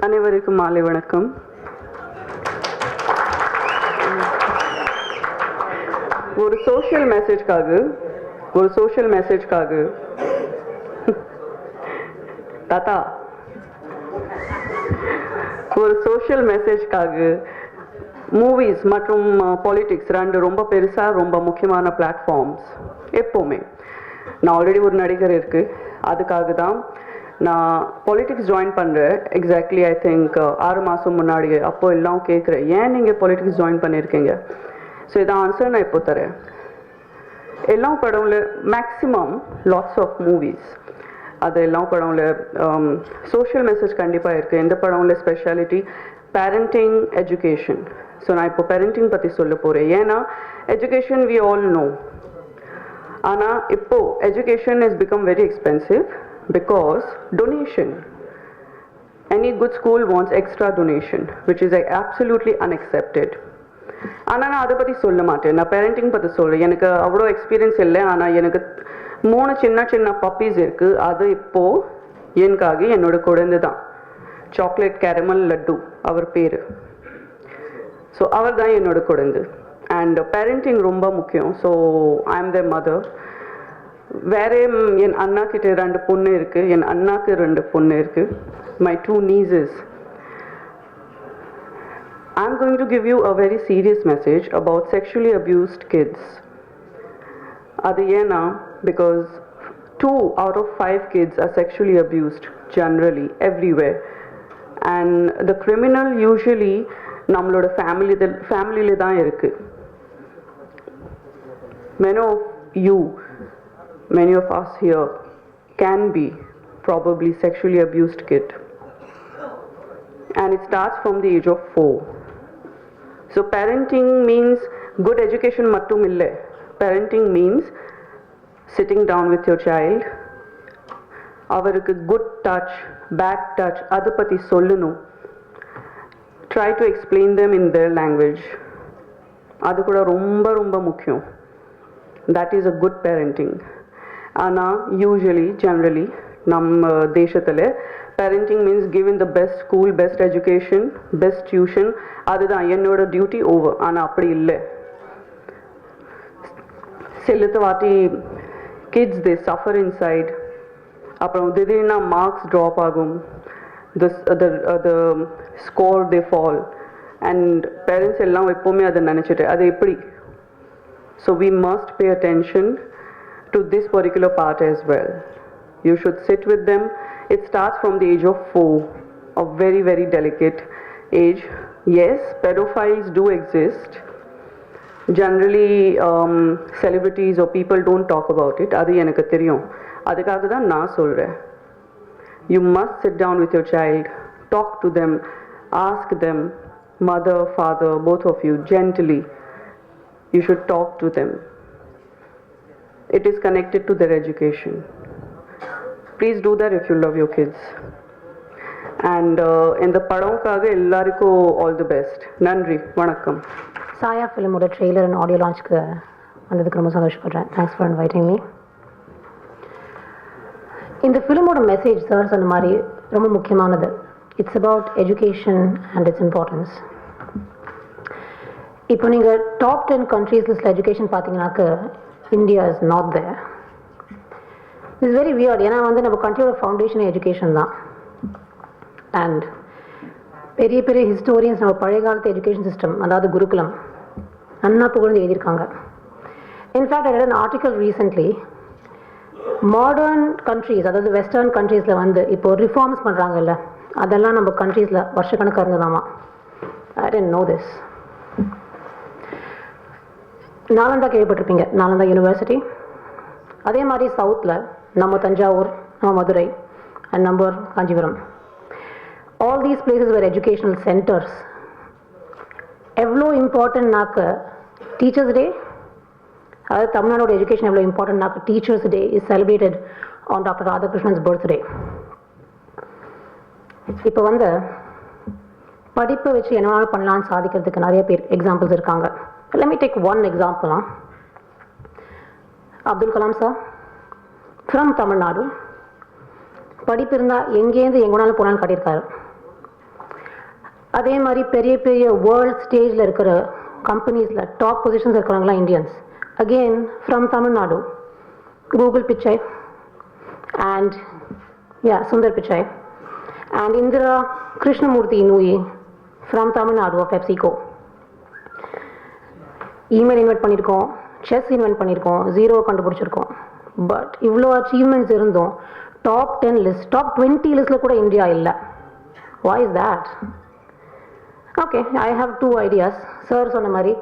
அனைவருக்கும் மாலை வணக்கம். ஒரு சோஷியல் மெசேஜ்க்காக தாத்தா ஒரு சோஷியல் மெசேஜ்க்காக மூவிஸ் மற்றும் பாலிடிக்ஸ் ரெண்டு ரொம்ப பெருசாக ரொம்ப முக்கியமான பிளாட்ஃபார்ம்ஸ். எப்போவுமே நான் ஆல்ரெடி ஒரு நடிகர் இருக்குது, அதுக்காக தான் நான் பாலிட்டிக்ஸ் ஜாயின் பண்ணுறேன். எக்ஸாக்ட்லி ஐ திங்க் 6 மாதம் முன்னாடி. அப்போது எல்லாம் கேட்குறேன், ஏன் நீங்கள் பாலிட்டிக்ஸ் ஜாயின் பண்ணியிருக்கீங்க? ஸோ இதான் ஆன்சர் நான் இப்போ தரேன். எல்லா படம்ல மேக்ஸிமம் லாட்ஸ் ஆஃப் மூவிஸ், அது எல்லா படம்ல சோஷியல் மெசேஜ் கண்டிப்பாக இருக்குது. எந்த படம்ல ஸ்பெஷாலிட்டி பேரண்டிங், எஜுகேஷன். ஸோ நான் இப்போ பேரண்டிங் பற்றி சொல்ல போகிறேன். ஏன்னா எஜுகேஷன் வி ஆல் நோ, ஆனால் இப்போது education is become very expensive because donation. Any good school wants extra donation, which is absolutely unaccepted. ஆனால் நான் அதை பற்றி சொல்ல மாட்டேன், நான் பேரண்டிங் பற்றி சொல்கிறேன். எனக்கு அவ்வளோ எக்ஸ்பீரியன்ஸ் இல்லை, ஆனால் எனக்கு 3 சின்ன பப்பீஸ் இருக்குது. அது இப்போது எனக்காக என்னோட குழந்தை தான். சாக்லேட் கேரமல் லட்டு அவர் பேர். ஸோ அவர் தான் என்னோட குழந்தை. அண்ட் பேரண்டிங் ரொம்ப முக்கியம். So I am the mother. வேறு என் அண்ணா கிட்ட 2 பொண்ணு இருக்குது, என் அண்ணாக்கு 2 பொண்ணு இருக்குது. My 2 nieces. I'm going to give you a very serious message about sexually abused kids. அது ஏன்னா because 2 out of 5 kids are sexually abused generally everywhere, and the criminal usually நம்மளோட ஃபேமிலியில தான் இருக்குது. Many of us here can be probably sexually abused kid, and it starts from the age of 4. So parenting means good education mattum ille. Parenting means sitting down with your child, avarukku good touch, bad touch adu patti sollunu. Try to explain them in their language. adu kuda romba mukkiyam. That is a good parenting. ஆனால் usually generally நம்ம தேசத்தில் parenting means giving the best school, best education, best tuition. அதுதான் என்னோட duty over. ஆனால் அப்படி இல்லை. சிலத்து வாட்டி kids தே suffer inside. அப்புறம் திடீர்னு மார்க்ஸ் ட்ராப் ஆகும், the score they fall. And parents எல்லாம் எப்போவுமே அதை நினச்சிட்டு அது எப்படி. So we must pay attention to this particular part as well. You should sit with them. It starts from the age of 4, a very delicate age. Yes, pedophiles do exist. Generally celebrities or people don't talk about it. Adu enakku theriyum. Adukkaga dhaan na solren. You must sit down with your child, talk to them, ask them, mother, father, both of you, gently. You should talk to them. It is connected to their education. Please do that if you love your kids. And in the padamkaga ellarikku all the best. Nandri, vanakkam. Saya film oda trailer and audio launch ku vandadukku romba sandoshப்படுren. Thanks for inviting me. In the film oda message sir சொன்ன மாதிரி ரொம்ப முக்கியமானது. It's about education and its importance. இப்போ நீங்க top 10 countries list education பாத்தீங்கன்னாக்க India is not there. This is very weird. ஏன்னா வந்து நம்ம கண்ட்ரியோட ஃபவுண்டேஷன் எஜுகேஷன் தான். அண்ட் பெரிய ஹிஸ்டோரியன்ஸ் நம்ம பழைய காலத்து எஜுகேஷன் சிஸ்டம், அதாவது குருகுலம், நன்னா புகழ்ந்து எழுதியிருக்காங்க. In fact I read an article recently, modern countries, அதாவது வெஸ்டர்ன் கண்ட்ரீஸில் வந்து இப்போ ரிஃபார்ம்ஸ் பண்ணுறாங்கல்ல, அதெல்லாம் நம்ம கண்ட்ரீஸில் வருஷக்கணக்காக இருந்ததாமா. ஐ didn't know this. நாலந்தா கேள்விப்பட்டிருப்பீங்க, நாலந்தா யூனிவர்சிட்டி. அதே மாதிரி சவுத்தில் நம்ம தஞ்சாவூர், நம்ம மதுரை அண்ட் நம்ம Kanchipuram. All these places where educational centres. எவ்வளோ இம்பார்ட்டன்ட்னாக்க டீச்சர்ஸ் டே, அதாவது தமிழ்நாடோட எஜுகேஷன் எவ்வளோ இம்பார்ட்டன்ட்னாக்க teachers day is celebrated on doctor Radhakrishnan's birthday. இப்போ வந்து படிப்பை வச்சு என்ன வேணாலும் பண்ணலான்னு சாதிக்கிறதுக்கு நிறைய பேர் எக்ஸாம்பிள்ஸ் இருக்காங்க. Let me take one example. Abdul Kalam sir from Tamil Nadu. படிப்பு இருந்தால் எங்கேருந்து எங்கேனாலும் போனாலும் காட்டியிருக்காரு. அதே மாதிரி பெரிய பெரிய வேர்ல்ட் ஸ்டேஜில் இருக்கிற கம்பெனிஸில் டாப் பொசிஷன்ஸ் இருக்கிறவங்களாம் Indians. Again from Tamil Nadu, Google பிச்சை and Sundar Pichai and Indira Krishnamurthy Nui from Tamil Nadu of PepsiCo. email invent பண்ணியிருக்கோம், செஸ் இன்வென்ட் பண்ணியிருக்கோம், ஜீரோ கண்டுபிடிச்சிருக்கோம். பட் இவ்வளோ அச்சீவ்மெண்ட்ஸ் இருந்தோம் டாப் 10 லிஸ்ட், டாப் 20 லிஸ்ட்டில் கூட இந்தியா இல்லை. why is that? Okay, I have 2 ideas. Sir சொன்ன மாதிரி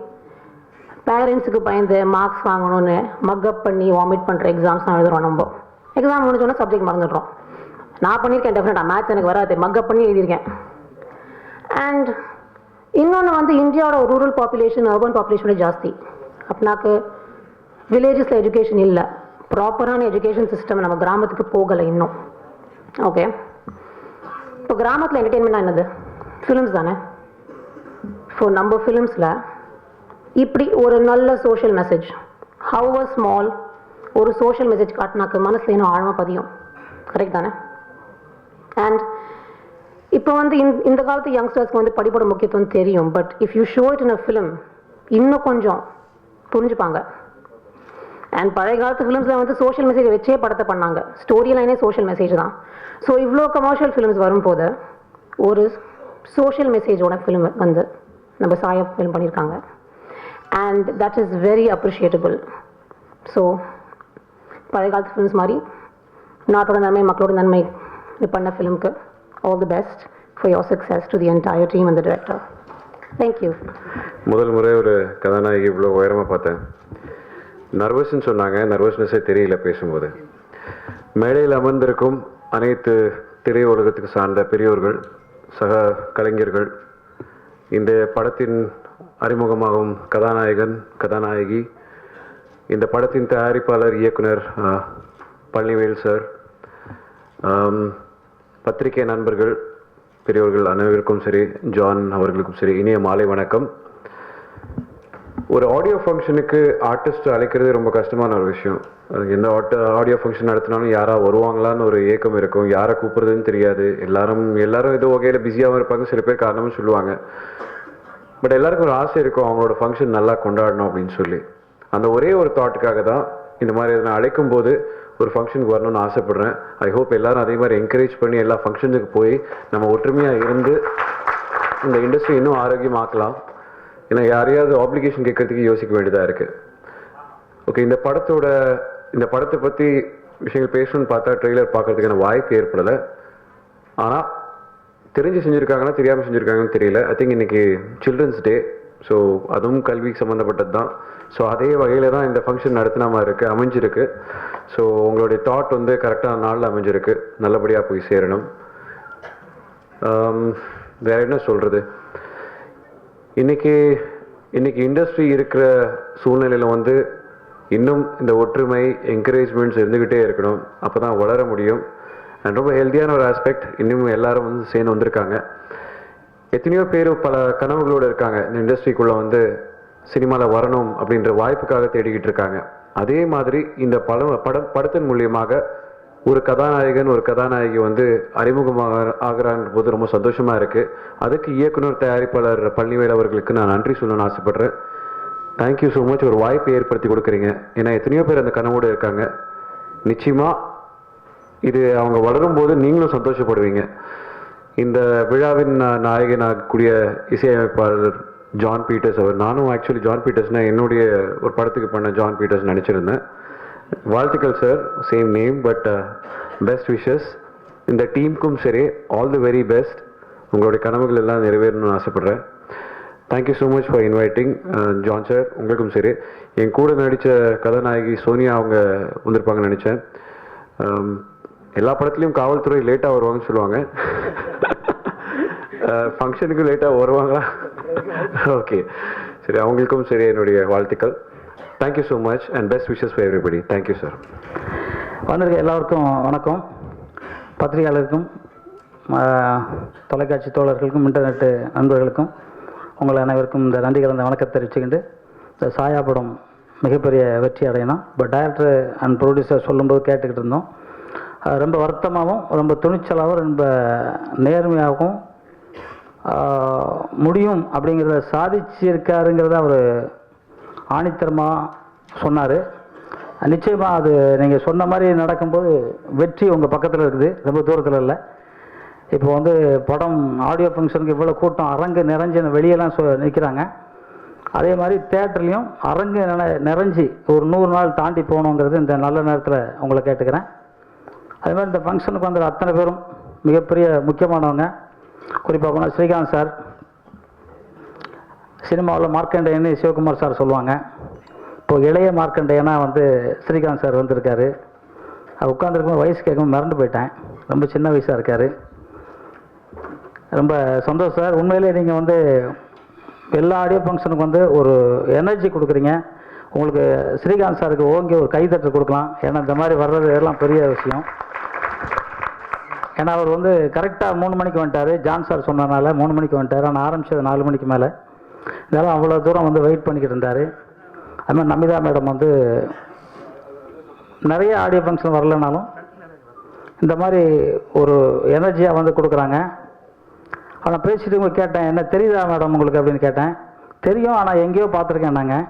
பேரண்ட்ஸுக்கு பயந்து மார்க்ஸ் வாங்கணும்னு மக்கப் பண்ணி வாமிட் பண்ணுற எக்ஸாம்ஸ் தான் எழுதுகிறோம். நம்ம எக்ஸாம் முடிஞ்சோன்னா சப்ஜெக்ட் மறந்துடுறோம். நான் பண்ணியிருக்கேன் டெஃபினட்டாக, மேத்ஸ் எனக்கு வராது, மக்கப் பண்ணி எழுதியிருக்கேன். அண்ட் இன்னொன்று வந்து இந்தியாவோட ரூரல் பாப்புலேஷன் அர்பன் பாப்புலேஷனோட ஜாஸ்தி. அப்படின்னாக்கு வில்லேஜஸில் எஜுகேஷன் இல்லை, ப்ராப்பரான எஜுகேஷன் சிஸ்டம் நம்ம கிராமத்துக்கு போகலை இன்னும். ஓகே, இப்போ கிராமத்தில் என்டர்டெயின்மெண்ட்னா என்னது? ஃபிலிம்ஸ் தானே. ஸோ நம்ம ஃபிலிம்ஸில் இப்படி ஒரு நல்ல சோஷியல் மெசேஜ், ஹவ் ஸ்மால், ஒரு சோஷியல் மெசேஜ் காட்டினாக்கு மனசில் இன்னும் ஆழமாக பதியும். கரெக்ட் தானே? அண்ட் இப்போ வந்து இந்த காலத்து யங்ஸ்டர்ஸ்க்கு வந்து படிப்போட முக்கியத்துவம் தெரியும். But if you show it in a film இன்னும் கொஞ்சம் புரிஞ்சுப்பாங்க. அண்ட் பழைய காலத்து ஃபிலிம்ஸில் வந்து சோஷியல் மெசேஜ் வச்சே படத்தை பண்ணாங்க, ஸ்டோரி லைனே சோஷியல் மெசேஜ் தான். ஸோ இவ்வளோ கமர்ஷியல் ஃபிலிம்ஸ் வரும்போது ஒரு சோஷியல் மெசேஜோட ஃபிலிம் வந்து நம்ம சாயா ஃபிலிம் பண்ணியிருக்காங்க. And that is very appreciable. So பழைய காலத்து ஃபிலிம்ஸ் மாதிரி நாட்டோட நன்மை மக்களோட நன்மை பண்ண ஃபிலிம்க்கு all the best for your success to the entire team and the director. Thank you. முதல் முறை ஒரு கதாநாயகி இவ்வளோ உயரமாக பார்த்தேன். நர்வஸ்ன்னு சொன்னாங்க, நர்வஸ்னஸே தெரியல பேசும்போது. மேடையில் அமர்ந்திருக்கும் அனைத்து திரை உலகத்துக்கு சார்ந்த பெரியோர்கள், சக கலைஞர்கள், இந்த படத்தின் அறிமுகமாகும் கதாநாயகன், கதாநாயகி, இந்த படத்தின் தயாரிப்பாளர், இயக்குனர் பழனிவேல் சார், பத்திரிகை நண்பர்கள், பெரியவர்கள் அனைவருக்கும் சரி, ஜான் அவர்களுக்கும் சரி, இனிய மாலை வணக்கம். ஒரு ஆடியோ ஃபங்க்ஷனுக்கு ஆர்டிஸ்ட் அழைக்கிறது ரொம்ப கஷ்டமான ஒரு விஷயம். எந்த ஆடியோ ஃபங்க்ஷன் நடத்தினாலும் யாரா வருவாங்களான்னு ஒரு ஏக்கம் இருக்கும், யாரை கூப்பிட்றதுன்னு தெரியாது. எல்லாரும் ஏதோ வகையில் பிஸியாகவும் இருப்பாங்க, சில பேர் காரணமும் சொல்லுவாங்க. பட் எல்லாருக்கும் ஒரு ஆசை இருக்கும் அவங்களோட ஃபங்க்ஷன் நல்லா கொண்டாடணும் அப்படின்னு சொல்லி. அந்த ஒரே ஒரு தாட்டுக்காக தான் இந்த மாதிரி நான் அழைக்கும் போது ஒரு ஃபங்க்ஷனுக்கு வரணும்னு ஆசைப்பட்றேன். ஐ ஹோப் எல்லோரும் அதே மாதிரி என்கரேஜ் பண்ணி எல்லா ஃபங்க்ஷனுக்கு போய் நம்ம ஒற்றுமையாக இருந்து இந்த இண்டஸ்ட்ரி இன்னும் ஆரோக்கியமாக்கலாம். ஏன்னா யாரையாவது ஆப்ளிகேஷன் கேட்கறதுக்கு யோசிக்க வேண்டியதாக இருக்குது. ஓகே, இந்த படத்தை பற்றி விஷயங்கள் பேசணும்னு பார்த்தா ட்ரெய்லர் பார்க்குறதுக்கான வாய்ப்பு ஏற்படலை. ஆனால் தெரிஞ்சு செஞ்சுருக்காங்கன்னா தெரியாமல் செஞ்சுருக்காங்கன்னு தெரியல. ஐ திங்க் இன்றைக்கி சில்ட்ரன்ஸ் டே, ஸோ அதுவும் கல்விக்கு சம்மந்தப்பட்டது தான். ஸோ அதே வகையில் தான் இந்த ஃபங்க்ஷன் நடத்தின மாதிரி இருக்குது, அமைஞ்சிருக்கு. ஸோ உங்களுடைய தாட் வந்து கரெக்டான நாளில் அமைஞ்சிருக்கு, நல்லபடியாக போய் சேரணும். வேறு என்ன சொல்கிறது, இன்றைக்கி இண்டஸ்ட்ரி இருக்கிற சூழ்நிலையில் வந்து இன்னும் இந்த ஒற்றுமை, என்கரேஜ்மெண்ட்ஸ் இருந்துக்கிட்டே இருக்கணும். அப்போ தான் வளர முடியும். அண்ட் ரொம்ப ஹெல்த்தியான ஒரு ஆஸ்பெக்ட், இன்னும் எல்லாரும் வந்து சேர்ந்து வந்திருக்காங்க. எத்தனையோ பேர் பல கனவுகளோடு இருக்காங்க, இந்த இண்டஸ்ட்ரிக்குள்ளே வந்து சினிமாவில் வரணும் அப்படின்ற வாய்ப்புக்காக தேடிக்கிட்டு இருக்காங்க. அதே மாதிரி இந்த படத்தின் மூலியமாக ஒரு கதாநாயகன், ஒரு கதாநாயகி வந்து அறிமுகமாக ஆகிறான்ற போது ரொம்ப சந்தோஷமாக இருக்குது. அதுக்கு இயக்குனர், தயாரிப்பாளர் பழனிவேல் அவர்களுக்கு நான் நன்றி சொல்லணும்னு ஆசைப்பட்றேன். Thank you so much. ஒரு வாய்ப்பை ஏற்படுத்தி கொடுக்குறீங்க. ஏன்னா எத்தனையோ பேர் அந்த கனவோடு இருக்காங்க. நிச்சயமாக இது அவங்க வளரும்போது நீங்களும் சந்தோஷப்படுவீங்க. இந்த விழாவின் நாயகனாகக்கூடிய இசையமைப்பாளர் ஜான் பீட்டர்ஸ் அவர். நானும் ஆக்சுவலி ஜான் பீட்டர்ஸ்னால் என்னுடைய ஒரு படத்துக்கு பண்ண ஜான் பீட்டர்ஸ் நினச்சிருந்தேன். வாழ்த்துக்கள் sir, same name, but best wishes. இந்த டீமுக்கும் சரி, ஆல் தி வெரி பெஸ்ட். உங்களுடைய கனவுகள் எல்லாம் நிறைவேறணும்னு ஆசைப்பட்றேன். Thank you so much for inviting John sir. உங்களுக்கும் சரி. என் கூட நடித்த கதாநாயகி சோனியா அவங்க வந்திருப்பாங்கன்னு நினச்சேன். எல்லா படத்துலையும் காவல்துறை லேட்டாக வருவாங்கன்னு சொல்லுவாங்க, ஃபங்க்ஷனுக்கு லேட்டாக வருவாங்களா? ஓகே, சரி, அவங்களுக்கும் சரி என்னுடைய வாழ்த்துக்கள். Thank you so much and best wishes for everybody. Thank you sir. வந்திருக்க எல்லாருக்கும் வணக்கம். பத்திரிகையாளருக்கும், தொலைக்காட்சி தோழர்களுக்கும், இன்டர்நெட்டு நண்பர்களுக்கும் உங்களை அனைவருக்கும் இந்த நன்றி கலந்த வணக்கத்தை தெரிவிச்சுக்கிட்டு, இந்த சாயா படம் மிகப்பெரிய வெற்றி அடையணும். இப்போ டைரக்டர் அண்ட் ப்ரொடியூசர் சொல்லும்போது கேட்டுக்கிட்டு இருந்தோம். ரொம்ப வருத்தமாகவும் ரொம்ப துணிச்சலாகவும் ரொம்ப நேர்மையாகவும் முடியும் அப்படிங்கிறத சாதிச்சிருக்காருங்கிறத அவர் ஆணித்தரமாக சொன்னார். நிச்சயமாக அது நீங்கள் சொன்ன மாதிரி நடக்கும்போது வெற்றி உங்கள் பக்கத்தில் இருக்குது, ரொம்ப தூரத்தில் இல்லை. இப்போ வந்து படம் ஆடியோ ஃபங்க்ஷனுக்கு இவ்வளோ கூட்டம் அரங்கு நிறைஞ்சு வெளியெல்லாம் நிற்கிறாங்க. அதே மாதிரி தேட்டர்லேயும் அரங்கு நிறைஞ்சி ஒரு 100 நாள் தாண்டி போகணுங்கிறது இந்த நல்ல நேரத்தில் உங்களை கேட்டுக்கிறேன். அதே மாதிரி இந்த ஃபங்க்ஷனுக்கு வந்த அத்தனை பேரும் மிகப்பெரிய முக்கியமானவங்க. குறிப்பாக போனால் ஸ்ரீகாந்த் சார், சினிமாவில் மார்க்கண்டேயன்னு சிவகுமார் சார் சொல்லுவாங்க. இப்போ இளைய மார்க்கண்டேயனா வந்து ஸ்ரீகாந்த் சார் வந்திருக்காரு. அது உட்காந்துருக்கும் வயசு கேட்கும் மறந்து போயிட்டேன், ரொம்ப சின்ன வயசாக இருக்கார். ரொம்ப சந்தோஷம் சார். உண்மையிலே நீங்கள் வந்து எல்லா ஆடியோ ஃபங்க்ஷனுக்கு வந்து ஒரு எனர்ஜி கொடுக்குறீங்க. உங்களுக்கு ஸ்ரீகாந்த் சாருக்கு ஓங்கி ஒரு கைத்தட்டு கொடுக்கலாம். ஏன்னா இந்த மாதிரி வர்றது எல்லாம் பெரிய விஷயம். ஏன்னா அவர் வந்து கரெக்டாக 3 மணிக்கு வந்துட்டார். ஜான் சார் சொன்னதுனால 3 மணிக்கு வந்துட்டார். ஆனால் ஆரம்பித்தது 4 மணிக்கு மேலே. இதெல்லாம் அவ்வளோ தூரம் வந்து வெயிட் பண்ணிக்கிட்டு இருந்தார். அது மாதிரி நமிதா மேடம் வந்து நிறைய ஆடியோ ஃபங்க்ஷன் வரலனாலும் இந்த மாதிரி ஒரு எனர்ஜியாக வந்து கொடுக்குறாங்க. ஆனால் பேசிட்டு கேட்டேன், என்ன தெரியுதா மேடம் உங்களுக்கு அப்படின்னு கேட்டேன். தெரியும், ஆனால் எங்கேயோ பார்த்துருக்கேன். நாங்கள்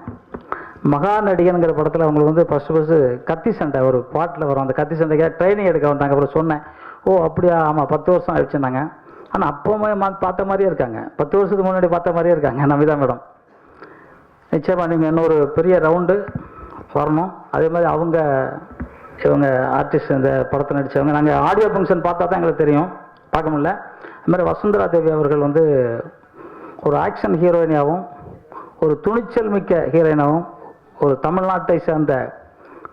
மகா நடிகனுங்கிற படத்தில் அவங்களுக்கு வந்து ஃபஸ்ட்டு கத்தி சண்டை ஒரு பாட்டில் வரும். அந்த கத்தி சண்டைக்கு ட்ரைனிங் எடுக்க வந்தாங்க. அப்புறம் சொன்னேன், ஓ அப்படியா, ஆமாம் 10 வருஷம் ஆயிடுச்சுன்னாங்க. ஆனால் அப்போவுமே பார்த்த மாதிரியே இருக்காங்க, 10 வருஷத்துக்கு முன்னாடி பார்த்த மாதிரியே இருக்காங்க நமிதா மேடம். நிச்சயமாக நீங்கள் இன்னொரு பெரிய ரவுண்டு வரணும். அதே மாதிரி இவங்க ஆர்டிஸ்ட் இந்த படத்தை நடித்தவங்க நாங்கள் ஆடியோ ஃபங்க்ஷன் பார்த்தா தான் எங்களுக்கு தெரியும், பார்க்க முடியல. அது மாதிரி வசுந்தரா தேவி அவர்கள் வந்து ஒரு ஆக்ஷன் ஹீரோயினாகவும் ஒரு துணிச்சல் மிக்க ஹீரோயினாகவும் ஒரு தமிழ்நாட்டை சேர்ந்த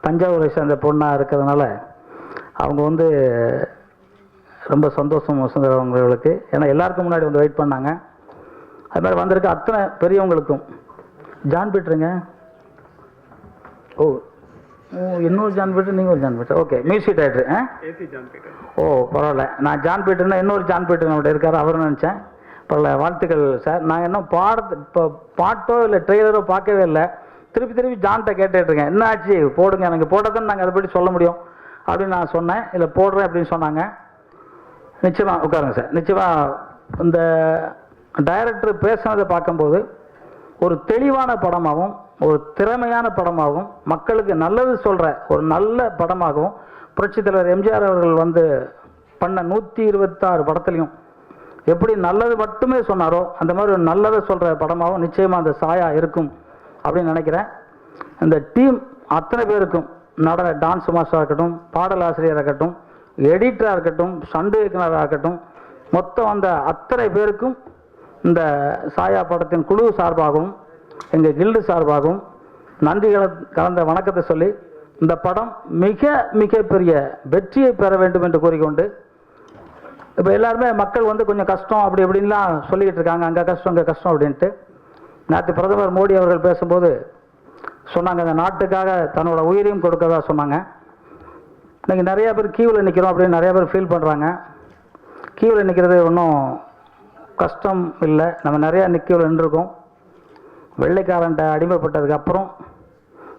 தஞ்சாவூரை சேர்ந்த பொண்ணாக இருக்கிறதுனால அவங்க வந்து ரொம்ப சந்தோஷம் வசுந்தரா அவங்களுக்கு. ஏன்னா எல்லாருக்கும் முன்னாடி வந்து வெயிட் பண்ணாங்க. அது மாதிரி வந்திருக்க அத்தனை பெரியவங்களுக்கும். ஜான் பீட்டருங்க, ஓ இன்னொரு ஜான் பீட்டர், நீங்கள் ஒரு John Peter, okay music director. ஓ பரவாயில்ல, நான் ஜான் பீட்டர்னா இன்னொரு ஜான் பீட்டர் நம்மகிட்ட இருக்கார், அவரும் நினச்சேன். பரவாயில்ல, வாழ்த்துக்கள் சார். நான் இன்னும் இப்போ பாட்டோ இல்லை ட்ரெய்லரோ பார்க்கவே இல்லை. திருப்பி ஜான்கிட்ட கேட்டுட்ருக்கேன், என்ன ஆச்சு போடுங்க, எனக்கு போட்டால் தான் நாங்கள் அதை பற்றி சொல்ல முடியும் அப்படின்னு நான் சொன்னேன். இல்லை போடுறேன் அப்படின்னு சொன்னாங்க. நிச்சயமாக உட்காருங்க சார். நிச்சயமாக இந்த டைரக்டர் பேசுனதை பார்க்கும்போது ஒரு தெளிவான படமாகவும் ஒரு திறமையான படமாகவும் மக்களுக்கு நல்லது சொல்கிற ஒரு நல்ல படமாகவும் புரட்சித் தலைவர் எம்ஜிஆர் அவர்கள் வந்து பண்ண 126 படத்துலையும் எப்படி நல்லது மட்டுமே சொன்னாரோ அந்த மாதிரி ஒரு நல்லதை சொல்கிற படமாகவும் நிச்சயமாக அந்த சாயா இருக்கும் அப்படின்னு நினைக்கிறேன். இந்த டீம் அத்தனை பேருக்கும், டான்ஸ் மாஸ்டராக இருக்கட்டும், பாடல் ஆசிரியராக இருக்கட்டும், எடிட்டராக இருக்கட்டும், சண்டு இயக்குனராக இருக்கட்டும், மொத்தம் அந்த அத்தனை பேருக்கும் இந்த சாயா படத்தின் குழு சார்பாகவும் எங்கள் கில்டு சார்பாகவும் நன்றி கலந்த வணக்கத்தை சொல்லி இந்த படம் மிக பெரிய வெற்றியை பெற வேண்டும் என்று கூறிக்கொண்டு, இப்போ எல்லாருமே மக்கள் வந்து கொஞ்சம் கஷ்டம் அப்படி இப்படின்லாம் சொல்லிக்கிட்டு இருக்காங்க, அங்கே கஷ்டம் இங்கே கஷ்டம் அப்படின்ட்டு. நேற்று பிரதமர் மோடி அவர்கள் பேசும்போது சொன்னாங்க, இந்த நாட்டுக்காக தன்னோட உயிரையும் கொடுக்கறதா சொன்னாங்க. இன்றைக்கி நிறையா பேர் கியூவில் நிற்கிறோம் அப்படின்னு நிறையா பேர் ஃபீல் பண்ணுறாங்க. கியூவில் நிற்கிறது ஒன்றும் கஷ்டம் இல்லை. நம்ம நிறையா கியூவில் நின்றுருக்கோம். வெள்ளைக்காரன்ட்ட அடிமைப்பட்டதுக்கு அப்புறம்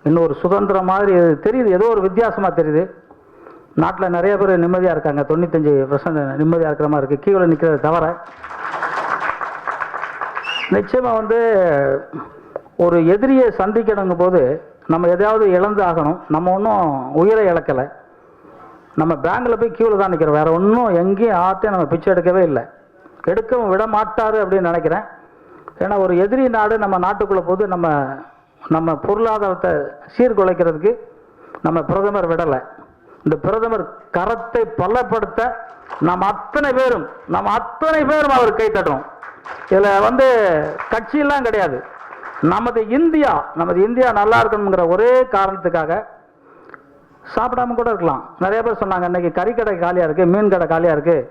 இன்னும் ஒரு சுதந்திரம் மாதிரி தெரியுது, ஏதோ ஒரு வித்தியாசமாக தெரியுது. நாட்டில் நிறைய பேர் நிம்மதியாக இருக்காங்க, 95% நிம்மதியாக இருக்கிற மாதிரி இருக்குது கியூவில் நிற்கிறத தவிர. நிச்சயமாக வந்து ஒரு எதிரியை சந்திக்கணுங்கும் போது நம்ம எதையாவது இழந்து ஆகணும். நம்ம ஒன்றும் உயிரை இழக்கலை, நம்ம பேங்கில் போய் கியூவில் தான் நிற்கிறோம், வேறு ஒன்றும் எங்கேயும் ஆற்றையும் நம்ம பிச்சை எடுக்கவே இல்லை, எடுக்கவும் விட மாட்டார் அப்படின்னு நினைக்கிறேன். ஏன்னா ஒரு எதிரி நாடு நம்ம நாட்டுக்குள்ளே போது நம்ம பொருளாதாரத்தை சீர்குலைக்கிறதுக்கு நம்ம பிரதமர் விடலை. இந்த பிரதமர் கரத்தை பலப்படுத்த நம்ம அத்தனை பேரும் அவர் கை தட்டுறோம். இதில் வந்து கட்சியெல்லாம் கிடையாது. நமது இந்தியா நல்லா இருக்கணுங்கிற ஒரே காரணத்துக்காக சாப்பிடாம கூட இருக்கலாம். நிறைய பேர் சொன்னாங்க, இன்னைக்கு கறிக்கடை காலியாக இருக்குது, மீன் கடை காலியாக இருக்குது,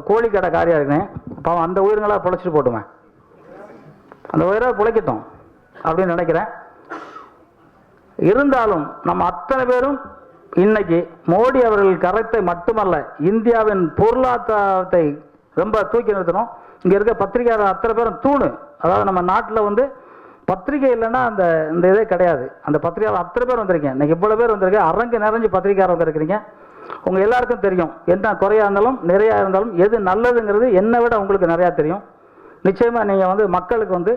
கோழி கடை காலியாக இருக்குன்னு. பாவம் அந்த உயிர்களாக பொழைச்சிட்டு போட்டுமே, அந்த உயிரை பிழைக்கட்டும் அப்படின்னு நினைக்கிறேன். இருந்தாலும் நம்ம அத்தனை பேரும் இன்னைக்கு மோடி அவர்கள் கரத்தை மட்டுமல்ல, இந்தியாவின் பொருளாதாரத்தை ரொம்ப தூக்கி நிறுத்தணும். இங்கே இருக்க பத்திரிகையாளர் அத்தனை பேரும் தூணு. அதாவது நம்ம நாட்டில் வந்து பத்திரிகை இல்லைன்னா இந்த இதே கிடையாது. அந்த பத்திரிகையாளர் அத்தனை பேர் வந்திருக்கீங்க, இன்னைக்கு இவ்வளோ பேர் வந்திருக்கேன், அரங்கு நிறைஞ்சு பத்திரிகையாளர் வந்திருக்கிறீங்க. உங்கள் எல்லாருக்கும் தெரியும், என்ன குறையாக இருந்தாலும் நிறையா இருந்தாலும் எது நல்லதுங்கிறது என்னை விட உங்களுக்கு நிறையா தெரியும். நிச்சயமாக நீங்கள் வந்து மக்களுக்கு வந்து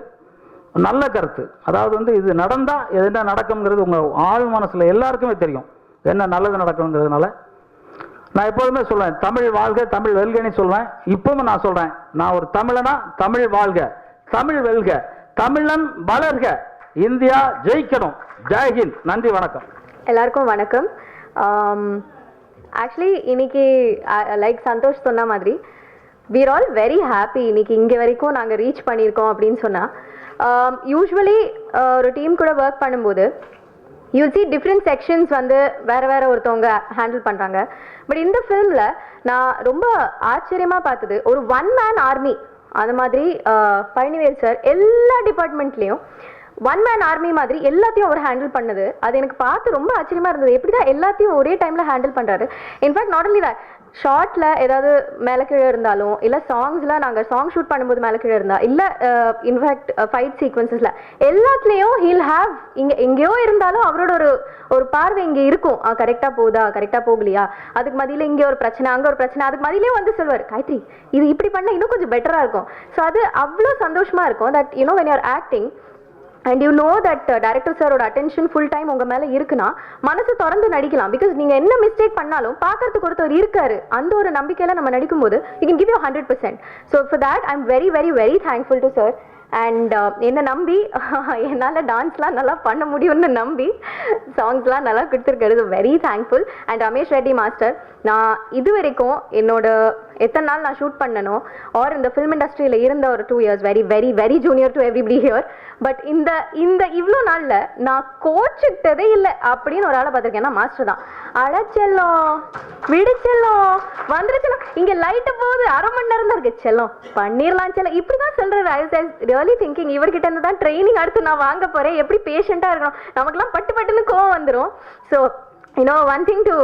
நல்ல கருத்து, அதாவது வந்து இது நடந்தால் என்ன நடக்குங்கிறது உங்கள் ஆழ் மனசில் எல்லாருக்குமே தெரியும், என்ன நல்லது நடக்குங்கிறதுனால. நான் எப்போதுமே சொல்லுவேன், தமிழ் வாழ்க தமிழ் வெல்கன்னு சொல்லுவேன். இப்பவும் நான் சொல்கிறேன், நான் ஒரு தமிழனா தமிழ் வாழ்க தமிழ் வெல்க தமிழன் வளர்க இந்தியா ஜெயிக்கணும். ஜெய்ஹிந்த். நன்றி, வணக்கம். எல்லாருக்கும் வணக்கம். ஆக்சுவலி இன்னைக்கு லைக் சந்தோஷ் சொன்ன மாதிரி we are all very happy. இன்னைக்கு இங்கே வரைக்கும் நாங்கள் ரீச் பண்ணியிருக்கோம் அப்படின்னு சொன்னால், யூஸ்வலி ஒரு டீம் கூட ஒர்க் பண்ணும்போது யூ see டிஃப்ரெண்ட் செக்ஷன்ஸ் வந்து வேறு ஒருத்தவங்க ஹேண்டில் பண்ணுறாங்க. பட் இந்த ஃபிலிமில் நான் ரொம்ப ஆச்சரியமாக பார்த்தது ஒரு ஒன் மேன் ஆர்மி. அது மாதிரி பழனிவேல் சார் எல்லா டிபார்ட்மெண்ட்லேயும் ஒன் மேன் ஆர்மி மாதிரி எல்லாத்தையும் அவர் ஹேண்டில் பண்ணது, அது எனக்கு பார்த்து ரொம்ப ஆச்சரியமாக இருந்தது. எப்படி தான் எல்லாத்தையும் ஒரே டைமில் ஹேண்டில் பண்ணுறாரு. இன்ஃபேக்ட் நாட் ஒன்லி தட், ஷார்ட்டில் ஏதாவது மேலே கீழே இருந்தாலும், இல்லை சாங்ஸில் நாங்கள் சாங் ஷூட் பண்ணும்போது மேலே கீழே இருந்தால், இல்லை இன்ஃபேக்ட் ஃபைட் சீக்வன்சஸில் எல்லாத்துலேயும் ஹீல் ஹாவ் எங்கேயோ இருந்தாலும் அவரோட ஒரு பார்வை இங்கே இருக்கும். கரெக்டாக போகுதா, கரெக்டாக போகலையா, அதுக்கு மதியில் இங்கே ஒரு பிரச்சனை, அங்கே ஒரு பிரச்சனை, அதுக்கு மதியிலே வந்து சொல்வார், காயத்ரி இது இப்படி பண்ணால் இன்னும் கொஞ்சம் பெட்டராக இருக்கும். ஸோ அது அவ்வளோ சந்தோஷமாக இருக்கும். That you know when you're acting and you know that director sir ஓட attention full time உங்க மேல இருக்குன்னா மனசு திறந்து நடிக்கலாம். பிகாஸ் நீங்க என்ன மிஸ்டேக் பண்ணாலும் பார்க்கறதுக்கு ஒருத்தர் இருக்காரு, அந்த ஒரு நம்பிக்கையில நம்ம நடிக்கும்போது you can give your 100%. So for that I'm very very very thankful to sir. And என்னை நம்பி என்னால் டான்ஸ்லாம் நல்லா பண்ண முடியும்னு நம்பி சாங்ஸ்லாம் நல்லா கொடுத்துருக்காரு. Very thankful. And Ramesh Reddy master, நான் இது வரைக்கும் என்னோட எத்தனை நாள் நான் ஷூட் பண்ணனோ ஆர் இந்த ஃபிலிம் இண்டஸ்ட்ரியில் இருந்த ஒரு 2 years, very very very junior to everybody here. But இந்த இவ்வளோ நாளில் நான் கோச்சுக்கிட்டதே இல்லை அப்படின்னு ஒரு ஆளை பார்த்துருக்கேன். ஏன்னா மாஸ்டர் தான் அழைச்செல்லும் விடுச்செல்லும் வந்துருச்செல்லும், இங்கே லைட்டு போகுது 1/2 மணி நேரம் தான் இருக்கு செல்லம் பண்ணிடலாம் செல்லம், இப்படி தான் சொல்கிறாரு. ஐ வாஸ் ரியலி திங்கிங் இவர்கிட்ட இருந்து தான் ட்ரைனிங் அடுத்து நான் வாங்க போகிறேன், எப்படி பேஷண்ட்டாக இருக்கணும், நமக்குலாம் பட்டுன்னு கோவம் வந்துடும். So you know, one thing to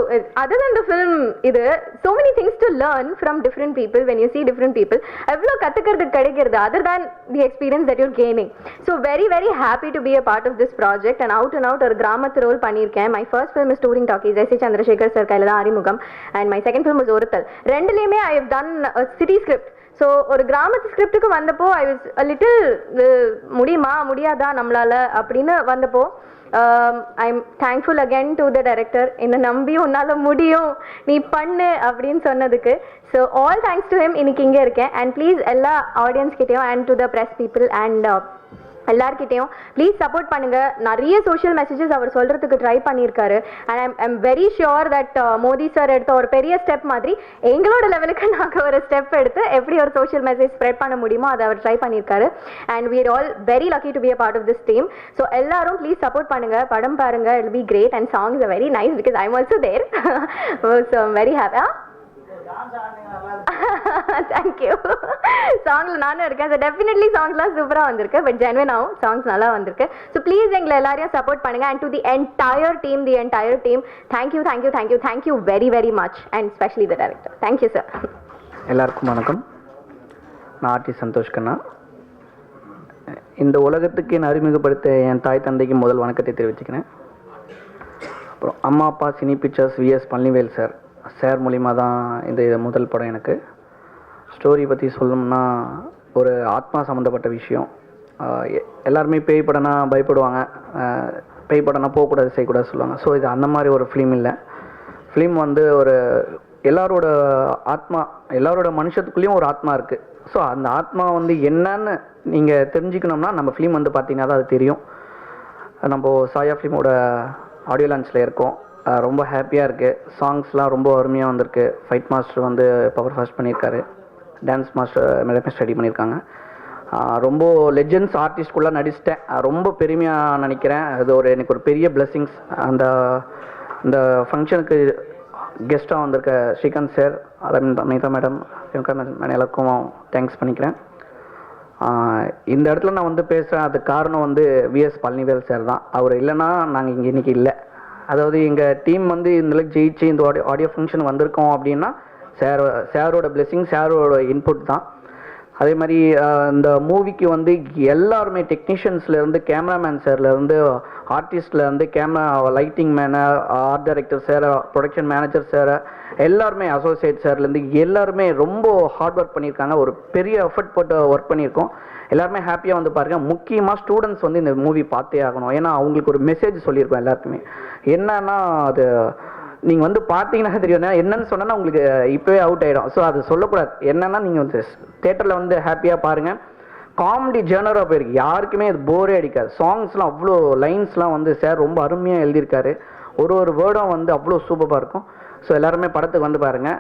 other than the film இது so many things to learn from different people when you see different people. எவ்வளோ கற்றுக்கிறதுக்கு கிடைக்கிறது other than the experience that you're gaining. So very very happy to be a part of this project and out ஒரு கிராமத்து role பண்ணியிருக்கேன். My first film is Touring Talkies, S.A. Chandrasekhar sir கையில் தான் அறிமுகம். And my second film was ஒருத்தல். ரெண்டுலேயுமே I have done a city script. So ஒரு கிராமத்து ஸ்கிரிப்டுக்கு வந்தப்போ ஐ வாஸ் a little முடியுமா முடியாதா நம்மளால அப்படின்னு வந்தப்போ I am thankful again to the director, என்னை நம்பி உன்னால் முடியும் நீ பண்ணு அப்படின்னு சொன்னதுக்கு. So all thanks to him. இன்னைக்கு இங்கே இருக்கேன். அண்ட் ப்ளீஸ் எல்லா ஆடியன்ஸ்கிட்டையும் and to the press people and எல்லார்கிட்டையும் ப்ளீஸ் சப்போர்ட் பண்ணுங்க. நிறைய சோஷியல் மெசேஜஸ் அவர் சொல்றதுக்கு ட்ரை பண்ணியிருக்காரு. And I'm very sure that Modi sir எடுத்த ஒரு பெரிய ஸ்டெப் மாதிரி எங்களோட லெவலுக்கு நாங்கள் ஒரு ஸ்டெப் எடுத்து எப்படி ஒரு சோஷியல் மெசேஜ் ஸ்ப்ரெட் பண்ண முடியுமோ அதை அவர் ட்ரை பண்ணியிருக்காரு. And we are all very lucky to be a part of this team. So எல்லாரும் ப்ளீஸ் சப்போர்ட் பண்ணுங்க, படம் பாருங்க, it will be great and songs are very nice because I'm also there. So I'm very happy. Thank you. சாங்ல நானும் இருக்கேன். So definitely சாங்ஸ்லாம் சூப்பராக வந்திருக்கு. பட் ஜென்வனாகவும் சாங்ஸ் நல்லா வந்திருக்கு. ஸோ ப்ளீஸ் எங்களை எல்லாரையும் சப்போர்ட் பண்ணுங்க. And to the entire team thank you very very much and specially the director. Thank you sir. எல்லாருக்கும் வணக்கம். நான் ஆர்டிஸ்ட் சந்தோஷ் கண்ணா. இந்த உலகத்துக்கு என்னை அறிமுகப்படுத்த என் தாய் தந்தைக்கு முதல் வணக்கத்தை தெரிவிச்சுக்கிறேன். அப்புறம் Amma Appa cine pictures VS Palanivel sir மூலிமா தான் இந்த முதல் படம். எனக்கு ஸ்டோரி பற்றி சொல்லணும்னா ஒரு ஆத்மா சம்மந்தப்பட்ட விஷயம். எல்லாருமே பேய் படம்னா பயப்படுவாங்க, பேய் படம்னா போகக்கூடாது செய்யக்கூடாது சொல்லுவாங்க. ஸோ இது அந்த மாதிரி ஒரு ஃபிலிம் இல்லை. ஃபிலிம் வந்து ஒரு எல்லாரோட ஆத்மா, எல்லாரோட மனுஷத்துக்குள்ளேயும் ஒரு ஆத்மா இருக்குது. ஸோ அந்த ஆத்மா வந்து என்னன்னு நீங்கள் தெரிஞ்சுக்கணும்னா நம்ம ஃபிலிம் வந்து பார்த்தீங்கன்னா தான் அது தெரியும். நம்ம சாயா ஃபிலிமோட ஆடியோ லான்ச்சில் இருக்கோம். ரொம்ப ஹாப்பியாக இருக்குது. சாங்ஸ்லாம் ரொம்ப அருமையாக வந்திருக்கு. ஃபைட் மாஸ்டர் வந்து பவர் ஃபாஸ்ட் பண்ணியிருக்காரு. டான்ஸ் மாஸ்டர் மேடமே ஸ்டடி பண்ணியிருக்காங்க. ரொம்ப லெஜெண்ட்ஸ் ஆர்டிஸ்ட்குள்ளே நடிச்சிட்டேன். ரொம்ப பெருமையாக நினைக்கிறேன். அது எனக்கு ஒரு பெரிய பிளெஸிங்ஸ். இந்த ஃபங்க்ஷனுக்கு கெஸ்ட்டாக வந்திருக்க ஸ்ரீகாந்த் சார், அமிதா மேடம், எல்லாருக்கும் தேங்க்ஸ் பண்ணிக்கிறேன். இந்த இடத்துல நான் வந்து பேசுகிறேன். அதுக்கு காரணம் வந்து விஎஸ் பழனிவேல் சார் தான். அவர் இல்லைன்னா நாங்கள் இங்கே இன்றைக்கி இல்லை. அதாவது எங்கள் டீம் வந்து இந்த ஜெயிச்சு இந்த ஆடியோ ஃபங்க்ஷன் வந்திருக்கோம் அப்படின்னா சாரோட பிளெஸிங், சாரோட இன்புட் தான். அதே மாதிரி இந்த மூவிக்கு வந்து எல்லாருமே டெக்னீஷியன்ஸ்லேருந்து கேமராமேன் சார்லேருந்து ஆர்டிஸ்ட்லேருந்து camera lighting man art director sir production manager sir எல்லாருமே அசோசியேட் சார்லேருந்து எல்லாருமே ரொம்ப ஹார்ட் ஒர்க் பண்ணியிருக்காங்க. ஒரு பெரிய எஃபர்ட் போட்டு ஒர்க் பண்ணியிருக்கோம். எல்லாருமே ஹாப்பியாக வந்து பாருங்கள். முக்கியமாக ஸ்டூடெண்ட்ஸ் வந்து இந்த மூவி பார்த்தே ஆகணும். ஏன்னா அவங்களுக்கு ஒரு மெசேஜ் சொல்லியிருக்கோம் எல்லாருக்குமே. என்னன்னா அது நீங்கள் வந்து பார்த்தீங்கன்னா தெரியும். என்னன்னு சொன்னால் உங்களுக்கு இப்போவே அவுட் ஆகிடும். ஸோ அது சொல்லக்கூடாது. என்னன்னா நீங்கள் வந்து தேட்டரில் வந்து ஹாப்பியாக பாருங்கள். காமெடி ஜேர்னராக போயிருக்கு. யாருக்குமே அது போரே அடிக்காது. சாங்ஸ்லாம் அவ்வளோ லைன்ஸ்லாம் வந்து சார் ரொம்ப அருமையாக எழுதியிருக்காரு. ஒரு வேர்டும் வந்து அவ்வளோ சூப்பராக இருக்கும். ஸோ எல்லாருமே படத்துக்கு வந்து பாருங்கள்.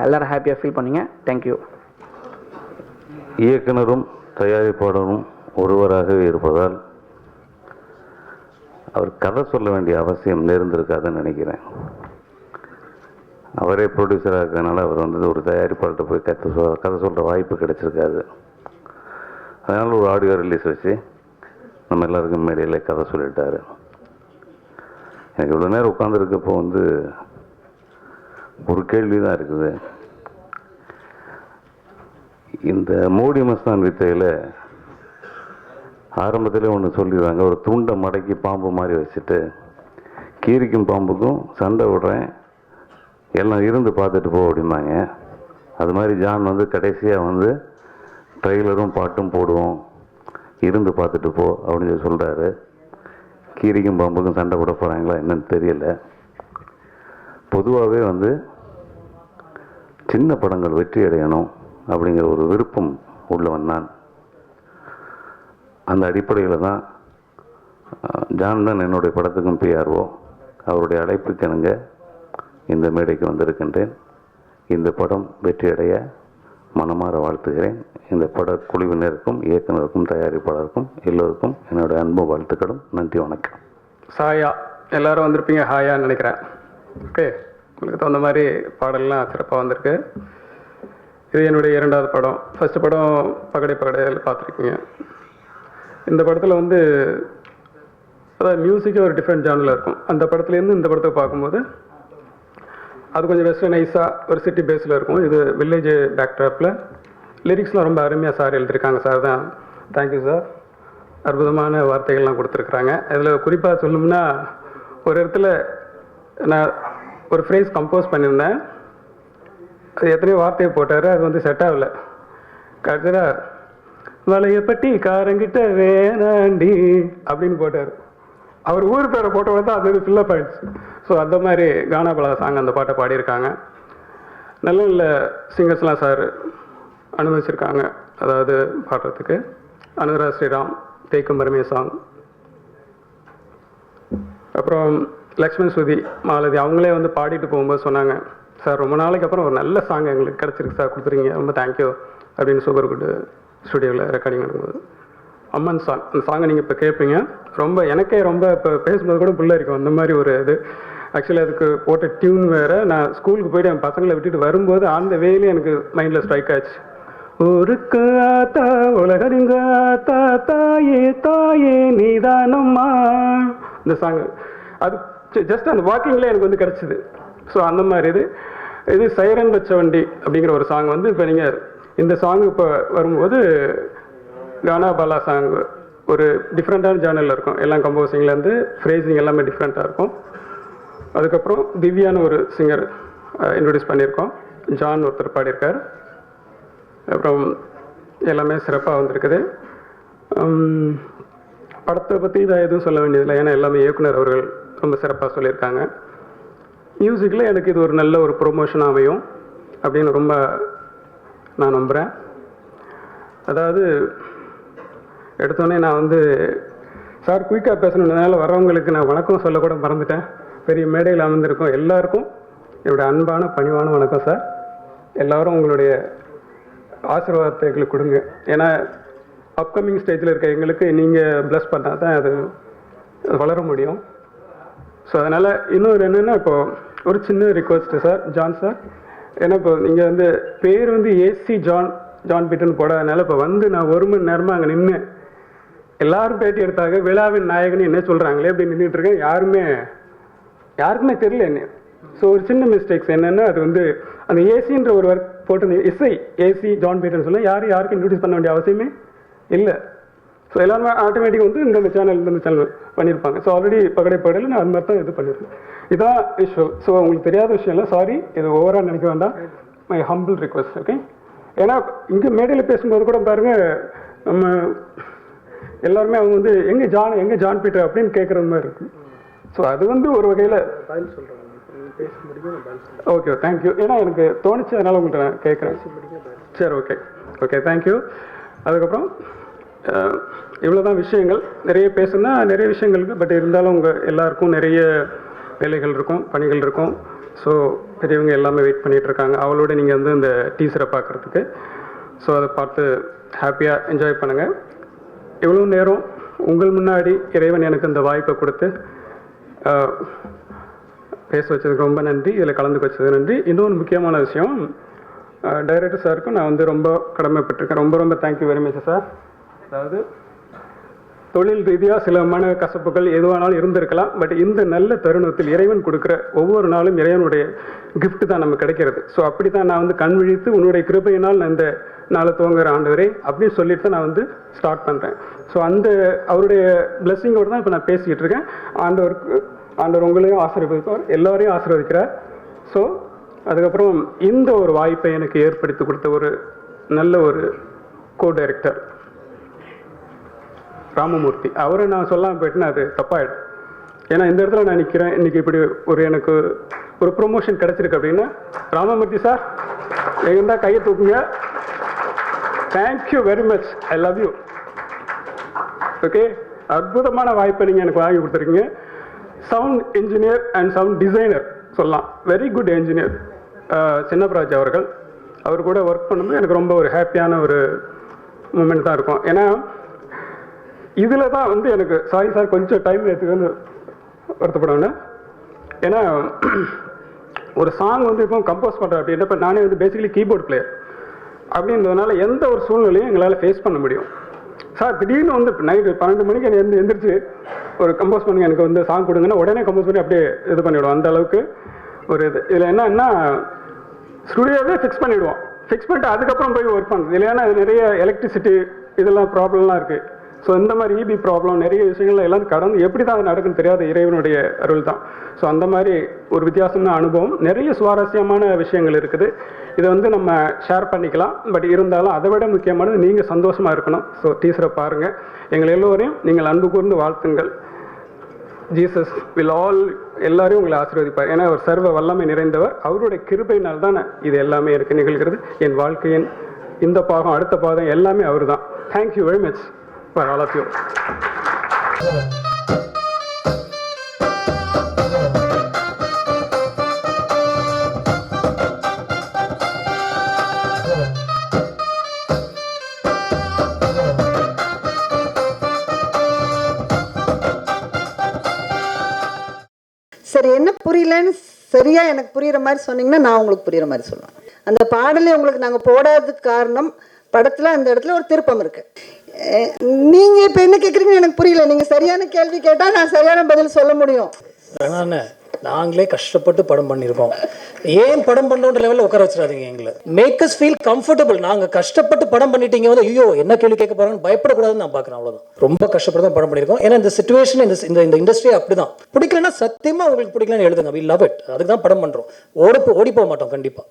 எல்லோரும் ஹாப்பியாக ஃபீல் பண்ணிங்க. தேங்க்யூ. இயக்குனரும் தயாரிப்பாளரும் ஒருவராகவே இருப்பதால் அவர் கதை சொல்ல வேண்டிய அவசியம் நேர்ந்திருக்காதுன்னு நினைக்கிறேன். அவரே ப்ரொடியூசராக இருக்கிறதுனால அவர் வந்து ஒரு தயாரிப்பாளர்கிட்ட போய் கதை சொல்கிற வாய்ப்பு கிடைச்சிருக்காது. அதனால் ஒரு ஆடியோ ரிலீஸ் வச்சு நம்ம எல்லாருக்கும் மேடையில் கதை சொல்லிட்டாரு. எனக்கு இவ்வளோ நேரம் உட்காந்துருக்கப்போ வந்து ஒரு கேள்வி தான் இருக்குது. இந்த மூடி மஸ்தான் வித்தையில் ஆரம்பத்தில் ஒன்று சொல்லிடுவாங்க. ஒரு துண்டை மடக்கி பாம்பு மாதிரி வச்சுட்டு கீரிக்கும் பாம்புக்கும் சண்டை விடுறேன், எல்லாம் இருந்து பார்த்துட்டு போ அப்படிம்பாங்க. அது மாதிரி ஜான் வந்து கடைசியாக வந்து ட்ரெய்லரும் பாட்டும் போடுவோம், இருந்து பார்த்துட்டு போ அப்படின்னு சொல்லி சொல்கிறாரு. கீரிக்கும் பாம்புக்கும் சண்டை விட போகிறாங்களா என்னன்னு தெரியல. பொதுவாகவே வந்து சின்ன படங்கள் வெற்றி அடையணும் அப்படிங்கிற ஒரு விருப்பம் உள்ளவன் நான். அந்த அடிப்படையில் தான் ஜான் தான் என்னுடைய படத்துக்கும் பிஆர்ஓ. அவருடைய அழைப்புக்கு எனக்கு இந்த மேடைக்கு வந்திருக்கின்றேன். இந்த படம் வெற்றி அடைய மனமாற வாழ்த்துகிறேன். இந்த பட குழுவினருக்கும் இயக்குனருக்கும் தயாரிப்பாளருக்கும் எல்லோருக்கும் என்னுடைய அன்பு வாழ்த்துக்களும். நன்றி, வணக்கம். சாயா எல்லோரும் வந்திருப்பீங்க ஹாயான்னு நினைக்கிறேன். ஓகே, உங்களுக்கு தகுந்த மாதிரி பாடல்லாம் சிறப்பாக வந்திருக்கு. இது என்னுடைய 2வது படம். ஃபஸ்ட்டு படம் பகடை பகடையில் பார்த்துருக்கீங்க. இந்த படத்தில் வந்து அதாவது மியூசிக்கே ஒரு டிஃப்ரெண்ட் ஜானரில் இருக்கும். அந்த படத்துலேருந்து இந்த படத்தை பார்க்கும்போது அது கொஞ்சம் வெஸ்டர்னைஸாக ஒரு சிட்டி பேஸில் இருக்கும். இது வில்லேஜ் பேக்ட்ராப்பில். லிரிக்ஸ்லாம் ரொம்ப அருமையாக சார் எழுதியிருக்காங்க. சார் தான் தேங்க்யூ சார். அற்புதமான வார்த்தைகள்லாம் கொடுத்துருக்குறாங்க. இதில் குறிப்பாக சொல்லணும்னா ஒரு இடத்துல நான் ஒரு ஃப்ரேஸ் கம்போஸ் பண்ணியிருந்தேன். அது எத்தனையோ வார்த்தையை போட்டார். அது வந்து செட் ஆகலை. கடைசியாக வளையப்பட்டி காரங்கிட்ட வேணாண்டி அப்படின்னு போட்டார். அவர் ஊர் பேரை போட்டவங்க தான் அது ஃபில்லப் ஆயிடுச்சு. ஸோ அந்த மாதிரி கானாபலா சாங் அந்த பாட்டை பாடியிருக்காங்க. நல்ல நல்ல சிங்கர்ஸ்லாம் சார் அனுமதிச்சிருக்காங்க அதாவது பாடுறதுக்கு. அனுராக் ஸ்ரீராம், தேய்க்கும் பரமே சாங், அப்புறம் லக்ஷ்மண் ஸ்ருதி, மாலதி அவங்களே வந்து பாடிட்டு போகும்போது சொன்னாங்க, சார் ரொம்ப நாளைக்கு அப்புறம் ஒரு நல்ல சாங் எங்களுக்கு கிடச்சிருக்கு சார், கொடுத்துருங்க, ரொம்ப தேங்க்யூ அப்படின்னு சூப்பர் குட் ஸ்டுடியோவில் ரெக்கார்டிங் நடக்கும்போது. அம்மன் சாங், அந்த சாங்கை நீங்கள் இப்போ கேட்பீங்க. ரொம்ப எனக்கே ரொம்ப இப்போ பேசும்போது கூட புள்ள இருக்கும் அந்த மாதிரி ஒரு இது. ஆக்சுவலி அதுக்கு போட்ட டியூன் வேறு. நான் ஸ்கூலுக்கு போய்ட்டு என் பசங்களை விட்டுட்டு வரும்போது அந்த வேலையும் எனக்கு மைண்டில் ஸ்ட்ரைக் ஆச்சு. ஒரு காத்தா உலகறிந்த ஆத்தா தாயே தாயே நீதானம்மா, இந்த சாங் அது ஜஸ்ட் அந்த வாக்கிங்லேயே எனக்கு வந்து கிடச்சிது. ஸோ அந்த மாதிரி இது சைரன் வச்ச வண்டி அப்படிங்கிற ஒரு சாங் வந்து இப்போ நீங்கள் இந்த சாங் இப்போ வரும்போது கானா பாலா சாங் ஒரு டிஃப்ரெண்ட்டான ஜேர்னலில் இருக்கும். எல்லாம் கம்போசிங்லேருந்து ஃப்ரேசிங் எல்லாமே டிஃப்ரெண்ட்டாக இருக்கும். அதுக்கப்புறம் திவ்யான்னு ஒரு சிங்கர் இன்ட்ரடியூஸ் பண்ணியிருக்கோம். ஜான் ஒருத்தர் பாடியிருக்கார். அப்புறம் எல்லாமே சிறப்பாக வந்திருக்குது. படத்தை பற்றி இதை எதுவும் சொல்ல வேண்டியதில்லை, ஏன்னா எல்லாமே இயக்குனர் அவர்கள் ரொம்ப சிறப்பாக சொல்லியிருக்காங்க. மியூசிக்கில் எனக்கு இது ஒரு நல்ல ஒரு ப்ரொமோஷன் அமையும் அப்படின்னு ரொம்ப நான் நம்புகிறேன். அதாவது எடுத்தோடனே நான் வந்து சார் குயிக்காக பேசணுன்றதுனால வரவங்களுக்கு நான் வணக்கம் சொல்லக்கூட மறந்துட்டேன். பெரிய மேடையில் அமர்ந்திருக்கோம் எல்லாருக்கும் என்னுடைய அன்பான பணிவான வணக்கம் சார். எல்லோரும் உங்களுடைய ஆசீர்வாதத்தை எங்களுக்கு கொடுங்க. ஏன்னா அப்கமிங் ஸ்டேஜில் இருக்க எங்களுக்கு நீங்கள் ப்ளஸ் பண்ணால் தான் அது வளர முடியும். ஸோ அதனால் இன்னொரு என்னென்னா இப்போது ஒரு சின்ன ரிக்வஸ்ட்டு சார், ஜான் சார், ஏன்னா இப்போ நீங்கள் வந்து பேர் வந்து ஏசி ஜான் பீட்டர்னு போடாதனால இப்போ வந்து நான் 1 மணி நேரமாக அங்கே நின்று எல்லாரும் பேட்டி எடுத்தாங்க. விழாவின் நாயகன் என்ன சொல்கிறாங்களே அப்படின்னு நின்றுட்டுருக்கேன். யாருக்குமே தெரியல என்ன. ஸோ ஒரு சின்ன மிஸ்டேக்ஸ் என்னென்னா அது வந்து அந்த ஏசின்ற ஒரு போட்டு இசை ஏசி ஜான் பீட்டர்னு சொல்ல யாருக்கும் இன்ட்ரடியூஸ் பண்ண வேண்டிய அவசியமே இல்லை. ஸோ எல்லாருமே ஆட்டோமேட்டிக் வந்து இந்த சேனல் பண்ணியிருப்பாங்க. ஸோ ஆல்ரெடி பகடை பகடையில் நான் அது மாதிரி தான் இது பண்ணியிருக்கேன். இதான் இஷ்யூ. ஸோ உங்களுக்கு தெரியாத விஷயம் இல்லை, சாரி, இது ஓவராக நினைக்க வேண்டாம். My humble request. ஓகே, ஏன்னா இங்கே மேடையில் பேசும்போது கூட பாருங்க, நம்ம எல்லாருமே அவங்க வந்து எங்கே ஜான் பீட்டர் அப்படின்னு கேட்குற மாதிரி இருக்கு. ஸோ அது வந்து ஒரு வகையில் பதில் சொல்கிறேன். Okay, thank you. ஏன்னா எனக்கு தோணுச்சு, அதனால் உங்கள்கிட்ட நான் கேட்குறேன். சரி, ஓகே, தேங்க்யூ. அதுக்கப்புறம் இவ்வளோ தான் விஷயங்கள். நிறைய பேசுனா நிறைய விஷயங்களுக்கு, பட் இருந்தாலும் உங்கள் எல்லாருக்கும் நிறைய வேலைகள் இருக்கும், பணிகள் இருக்கும். ஸோ பெரியவங்க எல்லாமே வெயிட் பண்ணிகிட்டு இருக்காங்க அவளோட நீங்கள் வந்து இந்த டீசரை பார்க்குறதுக்கு. ஸோ அதை பார்த்து ஹாப்பியாக என்ஜாய் பண்ணுங்கள். இவ்வளோ நேரம் உங்கள் முன்னாடி இறைவன் எனக்கு இந்த வாய்ப்பை கொடுத்து பேச வச்சதுக்கு ரொம்ப நன்றி, இதில் கலந்துக்க வச்சது நன்றி. இன்னொன்று முக்கியமான விஷயம், டைரக்டர் சாருக்கும் நான் வந்து ரொம்ப கடமைப்பட்டிருக்கேன். ரொம்ப தேங்க்யூ வெரி மச் சார். அதாவது தொழில் ரீதியாக சில மன கசப்புகள் எதுவானாலும் இருந்திருக்கலாம், பட் இந்த நல்ல தருணத்தில் இறைவன் கொடுக்குற ஒவ்வொரு நாளும் இறைவனுடைய கிஃப்ட் தான் நமக்கு கிடைக்கிறது. ஸோ அப்படி தான் நான் வந்து கண் விழித்து உன்னுடைய கிருபையினால் நான் இந்த நாளை துவங்குற ஆண்டவரே அப்படின்னு சொல்லிட்டு தான் நான் வந்து ஸ்டார்ட் பண்ணுறேன். ஸோ அந்த அவருடைய பிளெஸ்ஸிங்கோடு தான் இப்போ நான் பேசிக்கிட்டு இருக்கேன். ஆண்டவர் உங்களையும் ஆசீர்வதிப்பார், எல்லாரையும் ஆசீர்வதிக்கிறார். ஸோ அதுக்கப்புறம் இந்த ஒரு வாய்ப்பை எனக்கு ஏற்படுத்தி கொடுத்த ஒரு நல்ல ஒரு கோ டைரக்டர் ராமமூர்த்தி, அவரை நான் சொல்லாமல் போயிட்டுன்னா அது தப்பாயிடும். ஏன்னா இந்த இடத்துல நான் நிற்கிறேன், இன்றைக்கி இப்படி எனக்கு ஒரு ப்ரொமோஷன் கிடச்சிருக்கு அப்படின்னா, ராமமூர்த்தி சார் இருந்தால் கையை தூக்குங்க. Thank you very much, I love you. Okay, அற்புதமான வாய்ப்பை நீங்கள் எனக்கு வாங்கி கொடுத்துருக்கீங்க. Sound engineer and sound designer சொல்லலாம், வெரி குட் என்ஜினியர் சின்னப்பராஜ் அவர்கள். அவர் கூட ஒர்க் பண்ணும்போது எனக்கு ரொம்ப ஒரு ஹாப்பியான ஒரு மூமெண்ட் தான் இருக்கும். ஏன்னா இதில் தான் வந்து எனக்கு சாரி சார் கொஞ்சம் டைம் எடுத்துக்கு வருத்தப்படுவேன். ஏன்னா ஒரு சாங் வந்து இப்போ கம்போஸ் பண்ணுறேன் அப்படின்றப்ப நானே வந்து பேசிக்கலி கீபோர்ட் பிளேயர் அப்படின்றதுனால எந்த ஒரு சூழ்நிலையும் எங்களால் ஃபேஸ் பண்ண முடியும். சார் திடீர்னு வந்து நைட்டு 12 மணிக்கு எனக்கு எந்திரிச்சு ஒரு கம்போஸ் பண்ணுங்க, எனக்கு வந்து சாங் கொடுங்கன்னா உடனே கம்போஸ் பண்ணி அப்படியே இது பண்ணிவிடுவோம். அந்த அளவுக்கு ஒரு இது. இதில் என்னன்னா ஸ்டுடியோவே ஃபிக்ஸ் பண்ணிவிடுவோம். ஃபிக்ஸ் பண்ணிட்டு அதுக்கப்புறம் போய் ஒர்க் பண்ணுறது. இல்லைன்னா அது நிறைய எலக்ட்ரிசிட்டி இதெல்லாம் ப்ராப்ளம்லாம் இருக்குது. ஸோ இந்த மாதிரி இபி ப்ராப்ளம் நிறைய விஷயங்கள்லாம் எல்லாம் கடந்து எப்படி தான் அது நடக்குன்னு தெரியாத இறைவனுடைய அருள் தான். ஸோ அந்த மாதிரி ஒரு வித்தியாசமான அனுபவம், நிறைய சுவாரஸ்யமான விஷயங்கள் இருக்குது. இதை வந்து நம்ம ஷேர் பண்ணிக்கலாம். பட் இருந்தாலும் அதை விட முக்கியமானது நீங்கள் சந்தோஷமாக இருக்கணும். ஸோ டீசரை பாருங்கள், எங்கள் எல்லோரையும் நீங்கள் அன்பு கூர்ந்து வாழ்த்துங்கள். ஜீசஸ் வில் ஆல் எல்லாரையும் உங்களை ஆசீர்வதிப்பார். ஏன்னா அவர் சர்வ வல்லமை நிறைந்தவர். அவருடைய கிருபையினால் தான் இது எல்லாமே எனக்கு நிகழ்கிறது. என் வாழ்க்கையின் இந்த பாகம் அடுத்த பாகம் எல்லாமே அவர் தான். Thank you very much for all of you. சரி, என்ன புரியலன்னு சரியா எனக்கு புரியுற மாதிரி சொன்னீங்கன்னா நான் உங்களுக்கு புரியுற மாதிரி சொல்லுவேன். அந்த பாடலை உங்களுக்கு நாங்கள் போடாததுக்கு காரணம், படத்தில் அந்த இடத்துல ஒரு திருப்பம் இருக்கு. நீங்க இப்ப என்ன கேக்குறீங்கன்னு எனக்கு புரியல. நீங்க சரியான கேள்வி கேட்டா நான் சரியான பதில் சொல்ல முடியும். நாங்களே கஷ்டப்பட்டு படம் பண்ணியிருக்கோம். ஏன் படம் பண்ணுற லெவலில் உட்கார வச்சிடாதீங்க எங்களை. Make us feel comfortable. நாங்கள் கஷ்டப்பட்டு படம் பண்ணிட்டீங்க வந்து ஐயோ என்ன கேள்வி கேட்க போறாங்கன்னு பயப்படக்கூடாதுன்னு நான் பார்க்குறேன். அவ்வளோதான். ரொம்ப கஷ்டப்பட்டு தான் படம் பண்ணியிருக்கோம். ஏன்னா இந்த சிச்சுவேஷன் இந்த இண்டஸ்ட்ரி அப்படிதான். பிடிக்கலன்னா சத்தியமா உங்களுக்கு பிடிக்கலன்னு எழுதுங்க. We love it. அதுக்கு தான் படம் பண்ணுறோம். ஓடி போக மாட்டோம் கண்டிப்பாக.